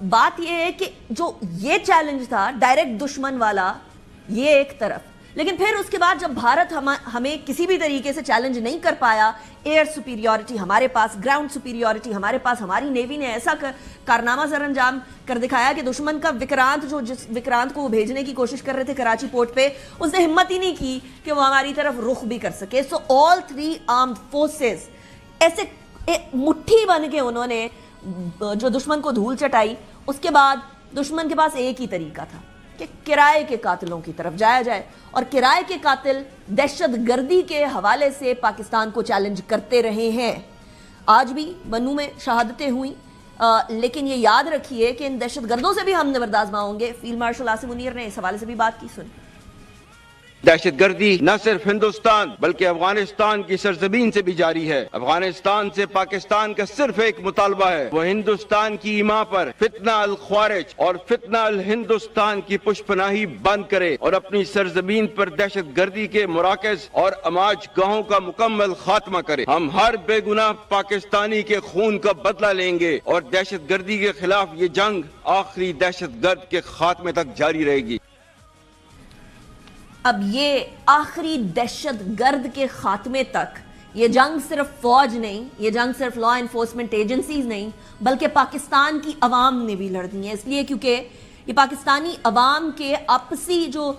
بات یہ ہے کہ جو یہ چیلنج تھا ڈائریکٹ دشمن والا یہ ایک طرف، لیکن پھر اس کے بعد جب بھارت ہمیں کسی بھی طریقے سے چیلنج نہیں کر پایا، ایئر سپیریورٹی ہمارے پاس، گراؤنڈ سپیریورٹی ہمارے پاس، ہماری نیوی نے ایسا کارنامہ سر انجام کر دکھایا کہ دشمن کا وکرانت جس وکرانت کو وہ بھیجنے کی کوشش کر رہے تھے کراچی پورٹ پہ، اس نے ہمت ہی نہیں کی کہ وہ ہماری طرف رخ بھی کر سکے. سو آل تھری آرمڈ فورسز ایسے مٹھی بن کے انہوں نے جو دشمن کو دھول چٹائی. اس کے بعد دشمن کے پاس ایک ہی طریقہ تھا کہ کرائے کے قاتلوں کی طرف جایا جائے، اور کرائے کے قاتل دہشت گردی کے حوالے سے پاکستان کو چیلنج کرتے رہے ہیں. آج بھی بنو میں شہادتیں ہوئیں، لیکن یہ یاد رکھیے کہ ان دہشت گردوں سے بھی ہم نبرداز نہ ہوں گے. فیلڈ مارشل عاصم منیر نے اس حوالے سے بھی بات کی، سن. دہشت گردی نہ صرف ہندوستان بلکہ افغانستان کی سرزمین سے بھی جاری ہے. افغانستان سے پاکستان کا صرف ایک مطالبہ ہے، وہ ہندوستان کی ایما پر فتنہ الخوارج اور فتنہ الہندوستان کی پشپناہی بند کرے اور اپنی سرزمین پر دہشت گردی کے مراکز اور اماج گاہوں کا مکمل خاتمہ کرے. ہم ہر بے گناہ پاکستانی کے خون کا بدلہ لیں گے اور دہشت گردی کے خلاف یہ جنگ آخری دہشت گرد کے خاتمے تک جاری رہے گی. اب یہ آخری دہشت گرد کے خاتمے تک یہ جنگ صرف فوج نہیں، یہ جنگ صرف لا انفورسمنٹ ایجنسیز نہیں، بلکہ پاکستان کی عوام نے بھی لڑنی ہے. اس لیے کیونکہ یہ پاکستانی عوام کے آپسی جو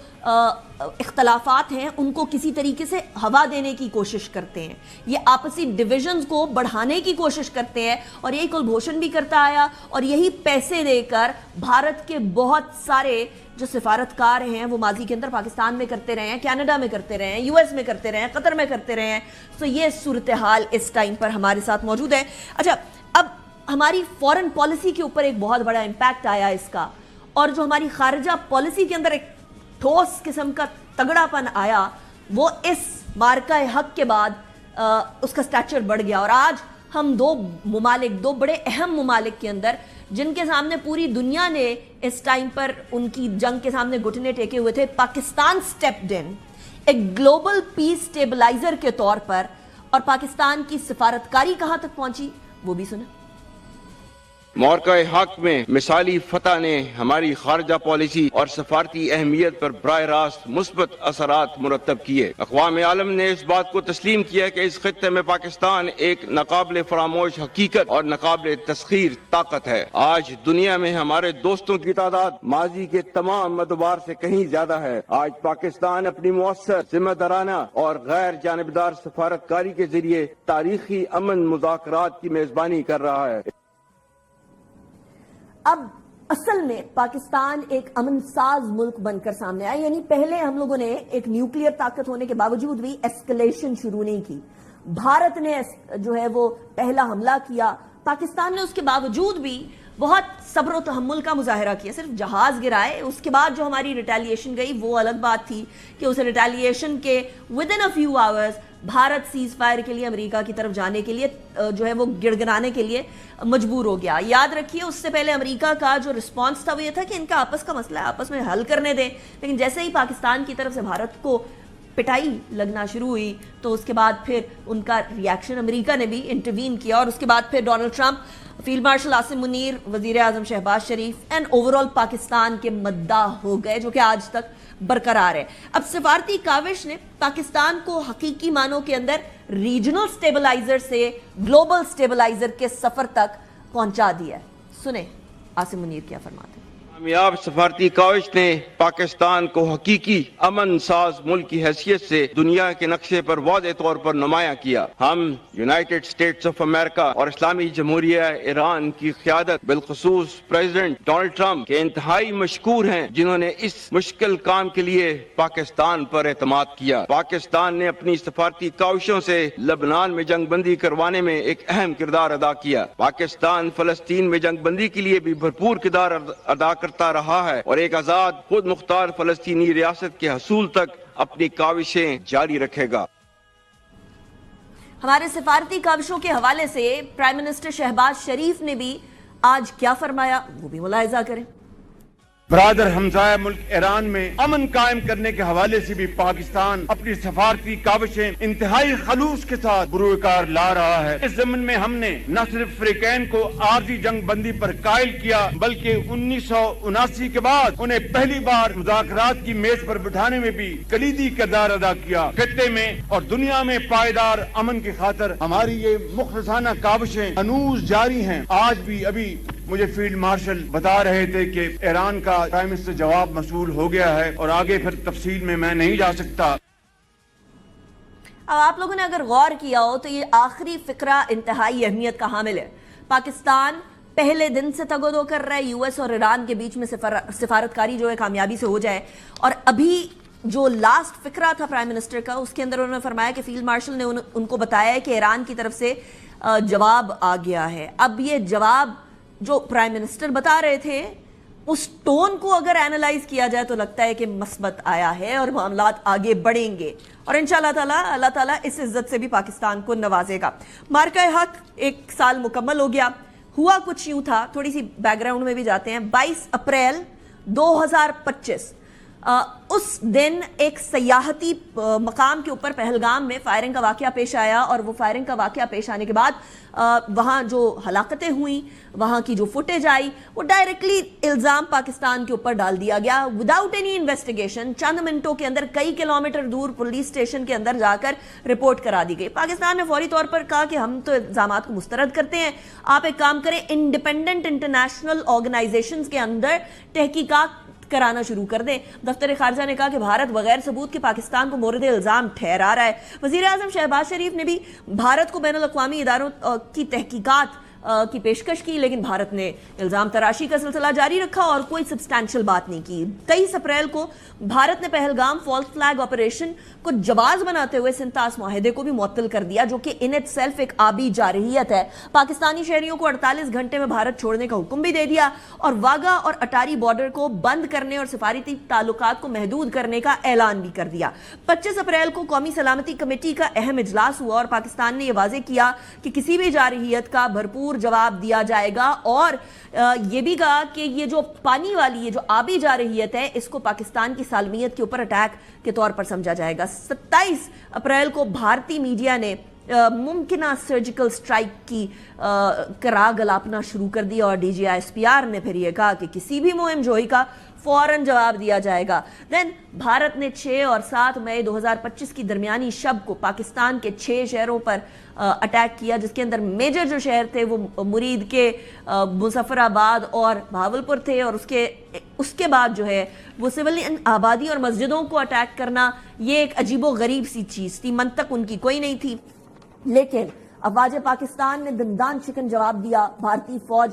اختلافات ہیں ان کو کسی طریقے سے ہوا دینے کی کوشش کرتے ہیں، یہ آپسی ڈویژنز کو بڑھانے کی کوشش کرتے ہیں، اور یہی کلبھوشن بھی کرتا آیا، اور یہی پیسے دے کر بھارت کے بہت سارے جو سفارتکار ہیں وہ ماضی کے اندر پاکستان میں کرتے رہے ہیں، کینیڈا میں کرتے رہے ہیں، یو ایس میں کرتے رہے ہیں، قطر میں کرتے رہے ہیں. سو یہ صورتحال اس ٹائم پر ہمارے ساتھ موجود ہے. اچھا، اب ہماری فورن پالیسی کے اوپر ایک بہت بڑا امپیکٹ آیا اس کا، اور جو ہماری خارجہ پالیسی کے اندر ایک ٹھوس قسم کا تگڑا پن آیا، وہ اس مارکہ حق کے بعد اس کا سٹیچر بڑھ گیا. اور آج ہم دو بڑے اہم ممالک کے اندر جن کے سامنے پوری دنیا نے اس ٹائم پر ان کی جنگ کے سامنے گھٹنے ٹیکے ہوئے تھے، پاکستان سٹیپڈ ان ایک گلوبل پیس سٹیبلائزر کے طور پر، اور پاکستان کی سفارتکاری کہاں تک پہنچی وہ بھی سنا. مورکہ حق میں مثالی فتح نے ہماری خارجہ پالیسی اور سفارتی اہمیت پر براہ راست مثبت اثرات مرتب کیے. اقوام عالم نے اس بات کو تسلیم کیا کہ اس خطے میں پاکستان ایک ناقابل فراموش حقیقت اور ناقابل تسخیر طاقت ہے. آج دنیا میں ہمارے دوستوں کی تعداد ماضی کے تمام ادوار سے کہیں زیادہ ہے. آج پاکستان اپنی مؤثر، ذمہ دارانہ اور غیر جانبدار سفارتکاری کے ذریعے تاریخی امن مذاکرات کی میزبانی کر رہا ہے. اب اصل میں پاکستان ایک امن ساز ملک بن کر سامنے آیا. یعنی پہلے ہم لوگوں نے ایک نیوکلیئر طاقت ہونے کے باوجود بھی ایسکلیشن شروع نہیں کی. بھارت نے جو ہے وہ پہلا حملہ کیا، پاکستان نے اس کے باوجود بھی بہت صبر و تحمل کا مظاہرہ کیا، صرف جہاز گرائے. اس کے بعد جو ہماری ریٹیلیشن گئی وہ الگ بات تھی کہ اس ریٹیلیشن کے within a few hours Bharat سیز فائر کے لیے امریکہ کی طرف جانے کے لیے جو ہے وہ گڑگڑانے کے لیے مجبور ہو گیا. یاد رکھیے اس سے پہلے امریکہ کا جو رسپانس تھا وہ یہ تھا کہ ان کا آپس کا مسئلہ ہے، آپس میں حل کرنے دیں. لیکن جیسے ہی پاکستان کی طرف سے بھارت کو پٹائی لگنا شروع ہوئی تو اس کے بعد پھر ان کا ریاکشن امریکہ نے بھی انٹروین کیا، اور اس کے بعد پھر Donald Trump, field marshal Asim Munir, وزیر اعظم شہباز شریف اینڈ اوورآل پاکستان کے مداح ہو گئے، جو کہ آج تک برقرار ہے. اب سفارتی کاوش نے پاکستان کو حقیقی معنوں کے اندر ریجنل سٹیبلائزر سے گلوبل سٹیبلائزر کے سفر تک پہنچا دیا ہے. سنیں عاصم منیر کیا فرماتے ہیں. کامیاب سفارتی کاوش نے پاکستان کو حقیقی امن ساز ملک کی حیثیت سے دنیا کے نقشے پر واضح طور پر نمایاں کیا. ہم یونائٹڈ اسٹیٹس آف امریکہ اور اسلامی جمہوریہ ایران کی قیادت بالخصوص پریزیڈنٹ ڈونلڈ ٹرمپ کے انتہائی مشکور ہیں، جنہوں نے اس مشکل کام کے لیے پاکستان پر اعتماد کیا. پاکستان نے اپنی سفارتی کاوشوں سے لبنان میں جنگ بندی کروانے میں ایک اہم کردار ادا کیا. پاکستان فلسطین میں جنگ بندی کے لیے بھی بھرپور کردار ادا کرتا رہا ہے اور ایک آزاد خود مختار فلسطینی ریاست کے حصول تک اپنی کاوشیں جاری رکھے گا. ہمارے سفارتی کاوشوں کے حوالے سے پرائم منسٹر شہباز شریف نے بھی آج کیا فرمایا وہ بھی ملاحظہ کریں. برادر ہمسایہ ملک ایران میں امن قائم کرنے کے حوالے سے بھی پاکستان اپنی سفارتی کاوشیں انتہائی خلوص کے ساتھ بروئے لا رہا ہے۔ اس ضمن میں ہم نے نہ صرف فریقین کو عارضی جنگ بندی پر قائل کیا بلکہ 1979 کے بعد انہیں پہلی بار مذاکرات کی میز پر بٹھانے میں بھی کلیدی کردار ادا کیا۔ خطے میں اور دنیا میں پائیدار امن کی خاطر ہماری یہ مخلصانہ کاوشیں ہنوز جاری ہیں۔ آج بھی ابھی مجھے فیلڈ مارشل بتا رہے تھے کہ ایران کا پرائم منسٹر جواب موصول ہو گیا ہے اور آگے پھر تفصیل میں نہیں جا سکتا۔ اب آپ لوگوں نے اگر غور کیا ہو تو یہ آخری فقرہ انتہائی اہمیت کا حامل ہے۔ پاکستان پہلے دن سے تگ و دو کر رہا ہے یو ایس اور ایران کے بیچ میں سفارتکاری جو ہے کامیابی سے ہو جائے، اور ابھی جو لاسٹ فقرہ تھا پرائم منسٹر کا اس کے اندر انہوں نے فرمایا کہ فیلڈ مارشل نے ان کو بتایا ہے کہ ایران کی طرف سے جواب آ گیا ہے۔ اب یہ جواب جو پرائم منسٹر بتا رہے تھے اس ٹون کو اگر اینالائز کیا جائے تو لگتا ہے کہ مثبت آیا ہے اور معاملات آگے بڑھیں گے، اور انشاءاللہ اللہ تعالیٰ اس عزت سے بھی پاکستان کو نوازے گا۔ مارکہ حق 1 سال مکمل ہو گیا۔ ہوا کچھ یوں تھا، تھوڑی سی بیک گراؤنڈ میں بھی جاتے ہیں۔ 22 اپریل 2025 اس دن ایک سیاحتی مقام کے اوپر پہلگام میں فائرنگ کا واقعہ پیش آیا، اور وہ فائرنگ کا واقعہ پیش آنے کے بعد وہاں جو ہلاکتیں ہوئیں، وہاں کی جو فوٹیج آئی، وہ ڈائریکٹلی الزام پاکستان کے اوپر ڈال دیا گیا وداؤٹ اینی انویسٹیگیشن۔ چند منٹوں کے اندر کئی کلومیٹر دور پولیس اسٹیشن کے اندر جا کر رپورٹ کرا دی گئی۔ پاکستان نے فوری طور پر کہا کہ ہم تو الزامات کو مسترد کرتے ہیں، آپ ایک کام کریں، انڈیپینڈنٹ انٹرنیشنل آرگنائزیشنز کے اندر تحقیقات کرانا شروع کر دیں۔ دفتر خارجہ نے کہا کہ بھارت بغیر ثبوت کے پاکستان کو مورد الزام ٹھہرا رہا ہے۔ وزیر اعظم شہباز شریف نے بھی بھارت کو بین الاقوامی اداروں کی تحقیقات کی پیشکش کی، لیکن بھارت نے الزام تراشی کا سلسلہ جاری رکھا اور کوئی سبسٹینشل بات نہیں کی۔ 23 اپریل کو بھارت نے پہلگام فالس فلیگ آپریشن کو جواز بناتے ہوئے سنتاس معاہدے کو بھی معطل کر دیا، جو کہ ان اٹ سیلف ایک آبی جارحیت ہے۔ پاکستانی شہریوں کو 48 گھنٹے میں بھارت چھوڑنے کا حکم بھی دے دیا، اور واگا اور اٹاری بارڈر کو بند کرنے اور سفارتی تعلقات کو محدود کرنے کا اعلان بھی کر دیا۔ 25 اپریل کو قومی سلامتی کمیٹی کا اہم اجلاس ہوا، اور پاکستان نے یہ واضح کیا کہ کسی بھی جارحیت کا بھرپور جواب دیا جائے گا، اور یہ بھی کہا کہ یہ جو پانی والی یہ جو آبی جارحیت ہے اس کو پاکستان کی سالمیت کے اوپر اٹیک کے طور پر سمجھا جائے گا۔ 27 اپریل کو بھارتی میڈیا نے ممکنہ سرجیکل سٹرائک کی کراگ الاپنا شروع کر دی، اور D G I S P R نے پھر یہ کہا کہ کسی بھی مہم جوئی کا فوراً جواب دیا جائے گا۔ دین بھارت نے 6 اور 7 مئی 2025 کی درمیانی شب کو پاکستان کے 6 شہروں پر اٹیک کیا، جس کے اندر میجر جو شہر تھے وہ مرید کے، مظفر آباد اور بھاولپور تھے، اور اس کے بعد جو ہے وہ سویلین آبادی اور مسجدوں کو اٹیک کرنا یہ ایک عجیب و غریب سی چیز تھی، منطق ان کی کوئی نہیں تھی۔ لیکن افواج پاکستان نے دندان شکن جواب دیا۔ بھارتی فوج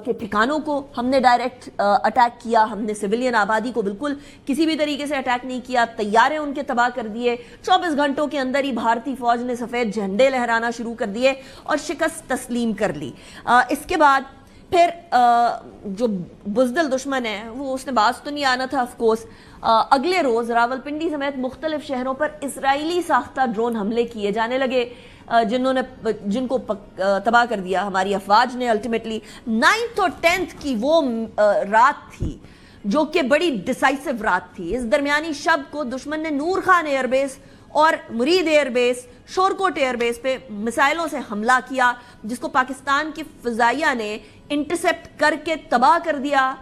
کے ٹھکانوں کو ہم نے ڈائریکٹ اٹیک کیا، ہم نے سویلین آبادی کو بالکل کسی بھی طریقے سے اٹیک نہیں کیا، طیارے ان کے تباہ کر دیے۔ 24 گھنٹوں کے اندر ہی بھارتی فوج نے سفید جھنڈے لہرانا شروع کر دیے اور شکست تسلیم کر لی۔ اس کے بعد پھر جو بزدل دشمن ہے وہ اس نے باز تو نہیں آنا تھا آف کورس۔ اگلے روز راولپنڈی سمیت مختلف شہروں پر اسرائیلی ساختہ ڈرون حملے کیے جانے لگے، جن کو تباہ کر دیا ہماری افواج نے۔ الٹیمیٹلی 9 اور 10 کی وہ رات تھی جو کہ بڑی ڈیسائسو رات تھی۔ اس درمیانی شب کو دشمن نے نور خان ایئر بیس اور مرید air base, Shorkot air base پہ مسائلوں سے حملہ کیا، جس کو پاکستان کی فضائیہ نے انٹرسپٹ کر کے تباہ کر دیا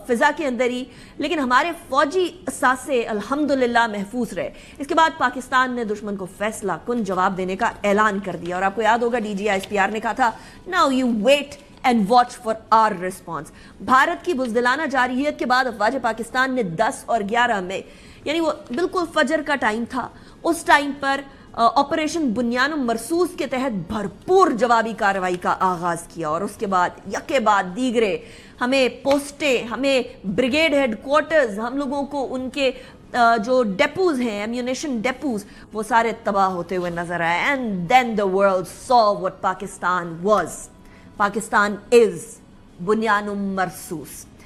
فضا کے اندر ہی، لیکن ہمارے فوجی اثاثے الحمدللہ محفوظ رہے۔ اس کے بعد پاکستان نے دشمن کو فیصلہ کن جواب دینے کا اعلان کر دیا، اور آپ کو یاد ہوگا D G I S P R نے کہا تھا now you wait and watch for our response. Bharat کی بزدلانہ جارحیت کے بعد افواج پاکستان نے 10 اور 11 مئی، یعنی وہ بالکل فجر کا ٹائم تھا، اس ٹائم پر آپریشن بنیان مرصوص کے تحت بھرپور جوابی کارروائی کا آغاز کیا، اور اس کے بعد یکے بعد دیگرے ہمیں پوسٹیں، ہمیں بریگیڈ ہیڈ کوارٹرز، ہم لوگوں کو ان کے جو ڈیپوز ہیں، ایمیونیشن ڈیپوز، وہ سارے تباہ ہوتے ہوئے نظر آئے۔ And then the world so what Pakistan was, Pakistan is بنیان مرصوص۔